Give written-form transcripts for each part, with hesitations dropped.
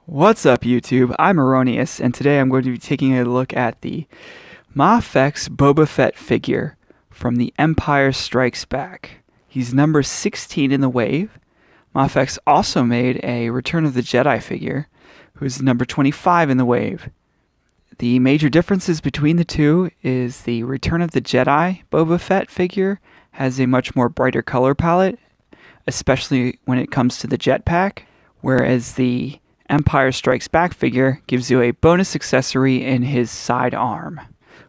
What's up, YouTube? I'm Erroneous, and today I'm going to be taking a look at the Mafex Boba Fett figure from The Empire Strikes Back. He's number 16 in the wave. Mafex also made a Return of the Jedi figure, who's number 25 in the wave. The major differences between the two is the Return of the Jedi Boba Fett figure has a much more brighter color palette, especially when it comes to the jetpack, whereas the Empire Strikes Back figure gives you a bonus accessory in his side arm,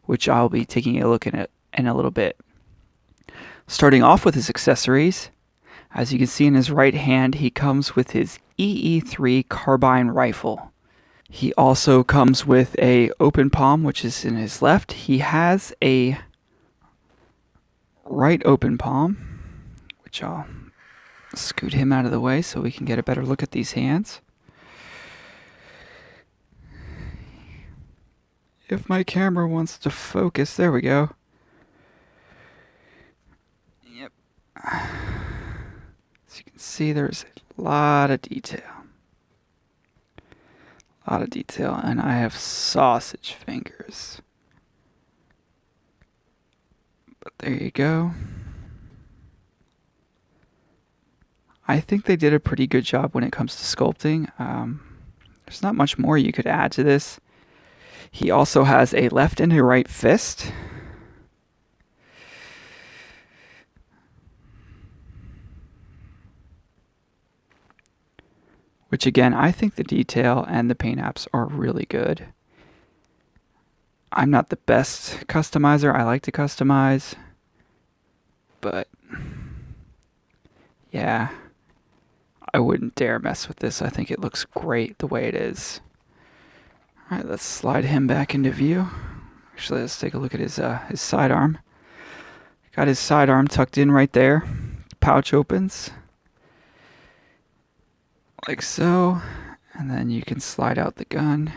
which I'll be taking a look at in a little bit. Starting off with his accessories, as you can see in his right hand, he comes with his EE3 carbine rifle. He also comes with a open palm, which is in his left. He has a right open palm, which I'll scoot him out of the way so we can get a better look at these hands. If my camera wants to focus, there we go. Yep. As you can see, there's a lot of detail. And I have sausage fingers. But there you go. I think they did a pretty good job when it comes to sculpting. There's not much more you could add to this. He also has a left and a right fist. Which again, I think the detail and the paint apps are really good. I'm not the best customizer. I like to customize. But yeah, I wouldn't dare mess with this. I think it looks great the way it is. Alright, let's slide him back into view. Actually, let's take a look at his sidearm. Got his sidearm tucked in right there. Pouch opens. Like so. And then you can slide out the gun.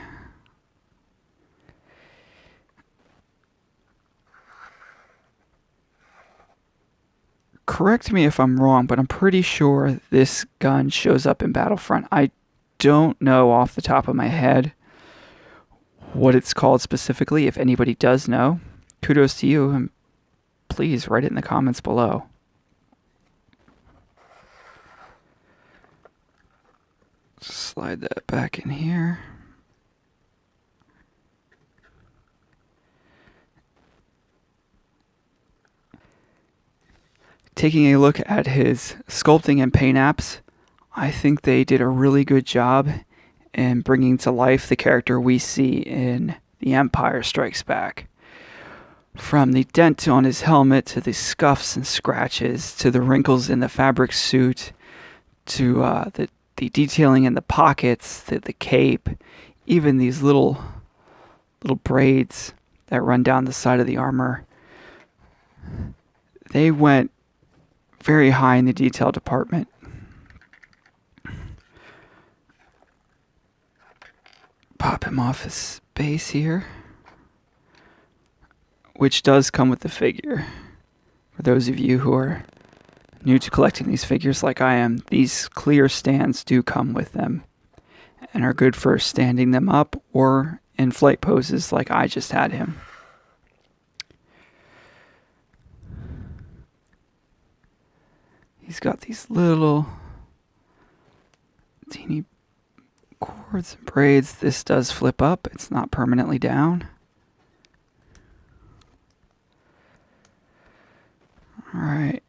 Correct me if I'm wrong, but I'm pretty sure this gun shows up in Battlefront. I don't know off the top of my head what it's called specifically. If anybody does know, kudos to you, and please write it in the comments below. Slide that back in here. Taking a look at his sculpting and paint apps, I think they did a really good job in bringing to life the character we see in The Empire Strikes Back. From the dent on his helmet, to the scuffs and scratches, to the wrinkles in the fabric suit, to the detailing in the pockets, the cape, even these little braids that run down the side of the armor. They went very high in the detail department. Pop him off his base here, which does come with the figure. For those of you who are new to collecting these figures like I am, these clear stands do come with them and are good for standing them up or in flight poses like I just had him. He's got these little teeny cords and braids. This does flip up. It's not permanently down. Alright.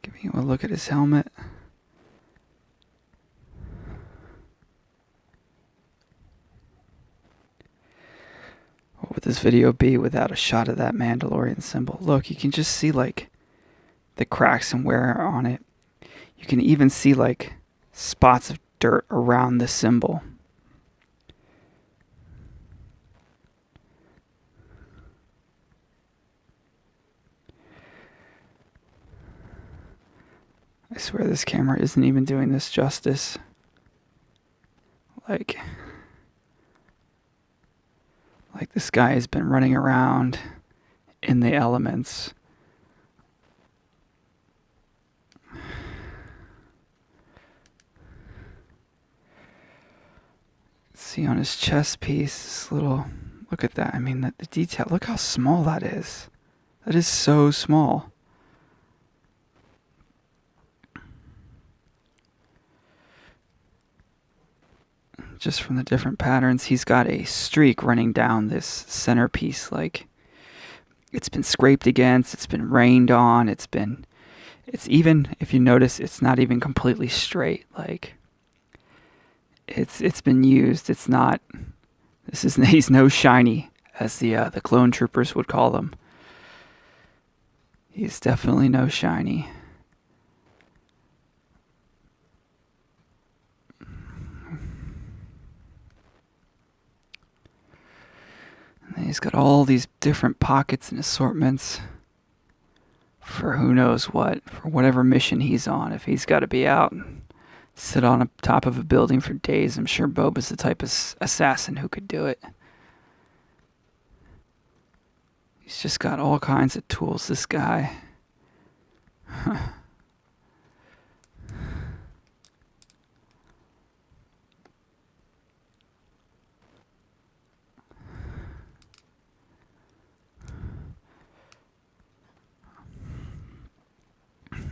Giving you a look at his helmet. What would this video be without a shot of that Mandalorian symbol? Look, you can just see like the cracks and wear on it. You can even see like spots of dirt around the symbol. I swear this camera isn't even doing this justice. Like this guy has been running around in the elements. See on his chest piece, this little, look at that. I mean, the detail, look how small that is. That is so small. Just from the different patterns, he's got a streak running down this centerpiece. Like, it's been scraped against, it's been rained on, it's even, if you notice, it's not even completely straight. Like, it's been used. It's not, he's no shiny, as the clone troopers would call them. He's definitely no shiny. And he's got all these different pockets and assortments for who knows what, for whatever mission he's on. If he's got to be out and sit on top of a building for days, I'm sure Boba's the type of assassin who could do it. He's just got all kinds of tools, this guy.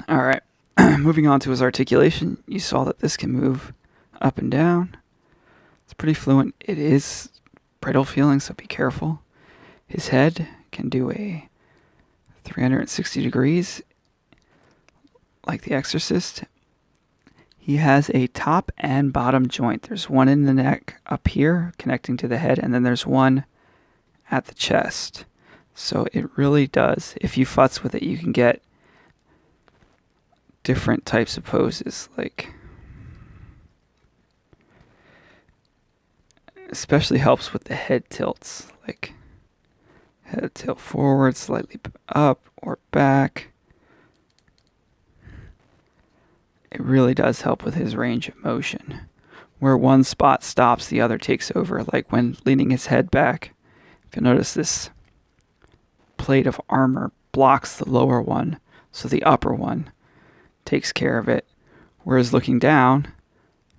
All right, moving on to his articulation. You saw that this can move up and down. It's pretty fluent. It is brittle feeling, so be careful. His head can do a 360 degrees, like the Exorcist. He has a top and bottom joint. There's one in the neck up here, connecting to the head, and then there's one at the chest. So it really does. If you futz with it, you can get different types of poses, like especially helps with the head tilts, like head tilt forward, slightly up or back. It really does help with his range of motion. Where one spot stops, the other takes over, like when leaning his head back. If you notice, this plate of armor blocks the lower one, so the upper one takes care of it. Whereas looking down,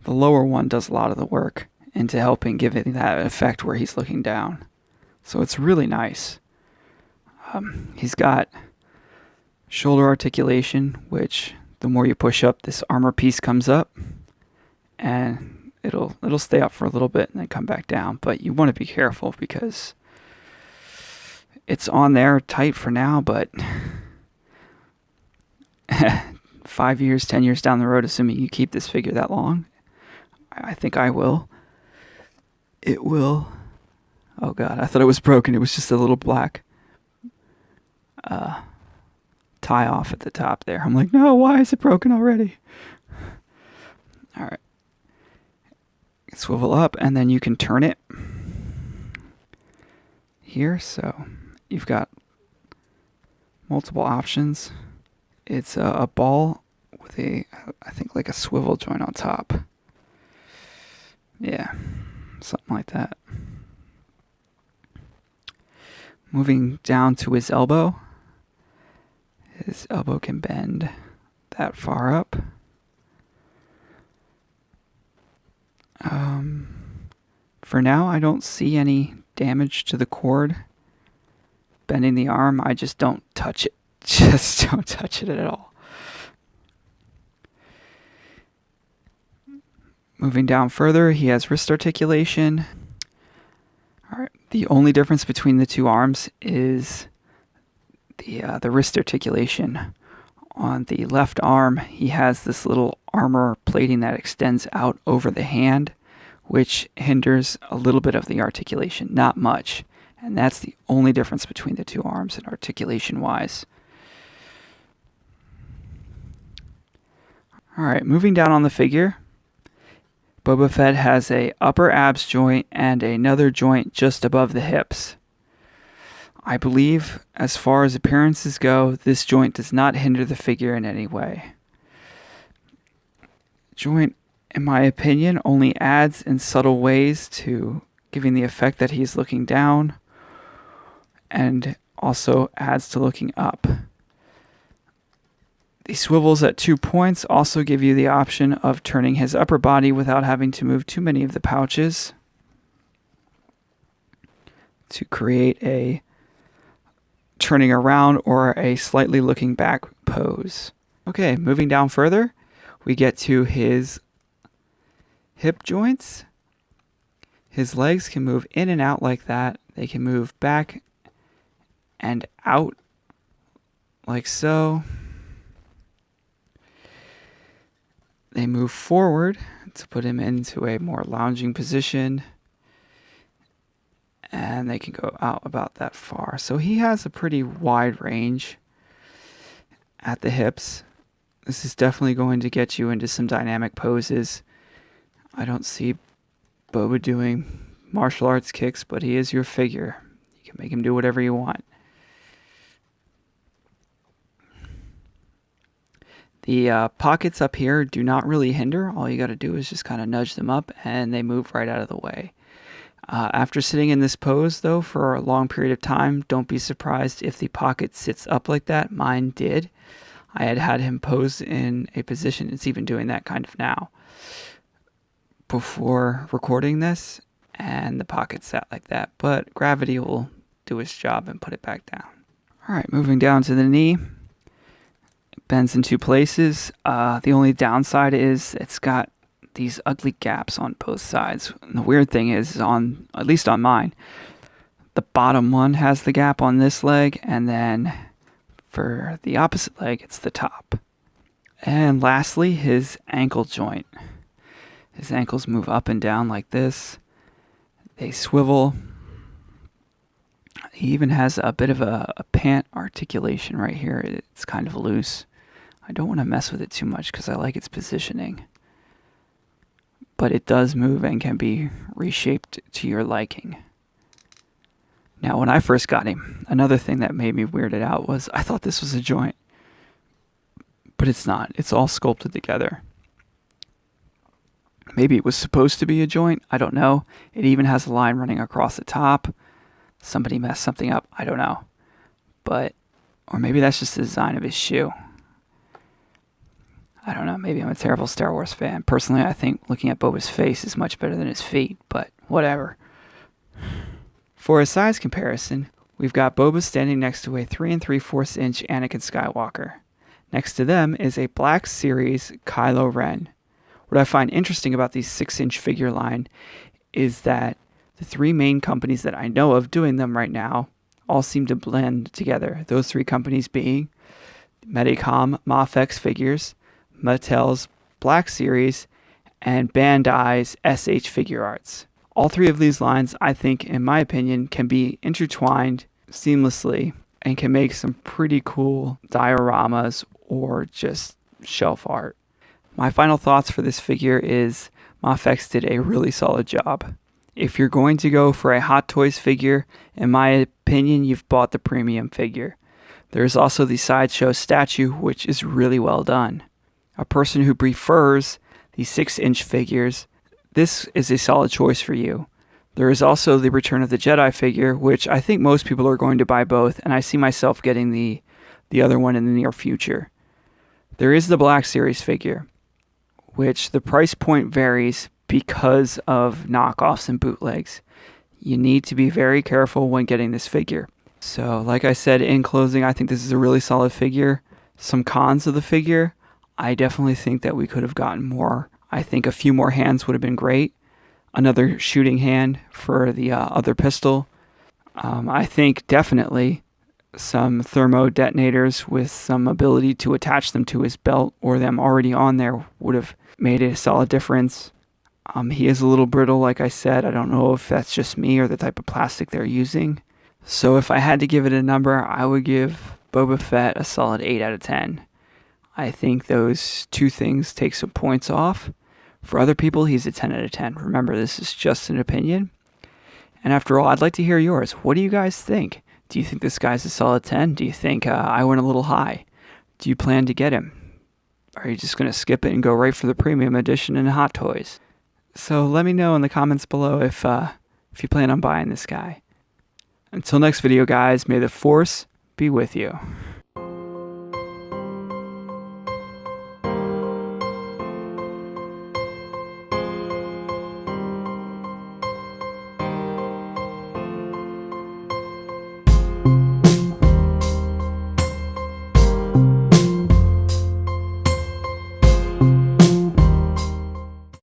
the lower one does a lot of the work into helping give it that effect where he's looking down. So it's really nice. He's got shoulder articulation, which the more you push up, this armor piece comes up, and it'll stay up for a little bit and then come back down. But you want to be careful because it's on there tight for now, but 5 years, 10 years down the road, assuming you keep this figure that long, I think I will. It will. Oh God, I thought it was broken. It was just a little black tie off at the top there. I'm like, no, why is it broken already? All right. Swivel up, and then you can turn it here. So you've got multiple options. It's a ball with I think like a swivel joint on top. Yeah, something like that. Moving down to his elbow. His elbow can bend that far up. For now, I don't see any damage to the cord bending the arm. I just don't touch it. Just don't touch it at all. Moving down further, he has wrist articulation. All right. The only difference between the two arms is the wrist articulation. On the left arm, he has this little armor plating that extends out over the hand, which hinders a little bit of the articulation, not much. And that's the only difference between the two arms and articulation-wise. All right, moving down on the figure, Boba Fett has a upper abs joint and another joint just above the hips. I believe, as far as appearances go, this joint does not hinder the figure in any way. Joint, in my opinion, only adds in subtle ways to giving the effect that he's looking down, and also adds to looking up. The swivels at 2 points also give you the option of turning his upper body without having to move too many of the pouches. to create a turning around or a slightly looking back pose. Okay, moving down further, we get to his hip joints. His legs can move in and out like that. They can move back and out like so. They move forward to put him into a more lounging position. And they can go out about that far. So he has a pretty wide range at the hips. This is definitely going to get you into some dynamic poses. I don't see Boba doing martial arts kicks, but he is your figure. You can make him do whatever you want. The pockets up here do not really hinder. All you got to do is just kind of nudge them up and they move right out of the way. After sitting in this pose, though, for a long period of time, don't be surprised if the pocket sits up like that. Mine did. I had him pose in a position, it's even doing that kind of now, before recording this, and the pocket sat like that. But gravity will do its job and put it back down. All right, moving down to the knee. It bends in two places. The only downside is it's got these ugly gaps on both sides. And the weird thing is, at least on mine, the bottom one has the gap on this leg, and then for the opposite leg, it's the top. And lastly, his ankle joint. His ankles move up and down like this. They swivel. He even has a bit of a pant articulation right here. It's kind of loose. I don't want to mess with it too much because I like its positioning. But it does move and can be reshaped to your liking. Now, when I first got him, another thing that made me weirded out was I thought this was a joint. But it's not. It's all sculpted together. Maybe it was supposed to be a joint. I don't know. It even has a line running across the top. Somebody messed something up. I don't know. Or maybe that's just the design of his shoe. I don't know. Maybe I'm a terrible Star Wars fan. Personally, I think looking at Boba's face is much better than his feet, but whatever. For a size comparison, we've got Boba standing next to a 3 3/4 inch Anakin Skywalker. Next to them is a Black Series Kylo Ren. What I find interesting about these 6-inch figure line is that the three main companies that I know of doing them right now all seem to blend together. Those three companies being Medicom, Mafex Figures, Mattel's Black Series, and Bandai's SH Figure Arts. All three of these lines, I think, in my opinion, can be intertwined seamlessly and can make some pretty cool dioramas or just shelf art. My final thoughts for this figure is Mafex did a really solid job. If you're going to go for a Hot Toys figure, in my opinion, you've bought the premium figure. There's also the Sideshow statue, which is really well done. A person who prefers the 6-inch figures, this is a solid choice for you. There is also the Return of the Jedi figure, which I think most people are going to buy both, and I see myself getting the other one in the near future. There is the Black Series figure, which the price point varies because of knockoffs and bootlegs. You need to be very careful when getting this figure. So, like I said in closing, I think this is a really solid figure. Some cons of the figure, I definitely think that we could have gotten more. I think a few more hands would have been great. Another shooting hand for the other pistol. I think definitely some thermo detonators with some ability to attach them to his belt or them already on there would have made a solid difference. He is a little brittle, like I said. I don't know if that's just me or the type of plastic they're using. So if I had to give it a number, I would give Boba Fett a solid 8 out of 10. I think those two things take some points off. For other people, he's a 10 out of 10. Remember, this is just an opinion. And after all, I'd like to hear yours. What do you guys think? Do you think this guy's a solid 10? Do you think I went a little high? Do you plan to get him? Are you just going to skip it and go right for the premium edition in Hot Toys? So let me know in the comments below if you plan on buying this guy. Until next video, guys, may the Force be with you.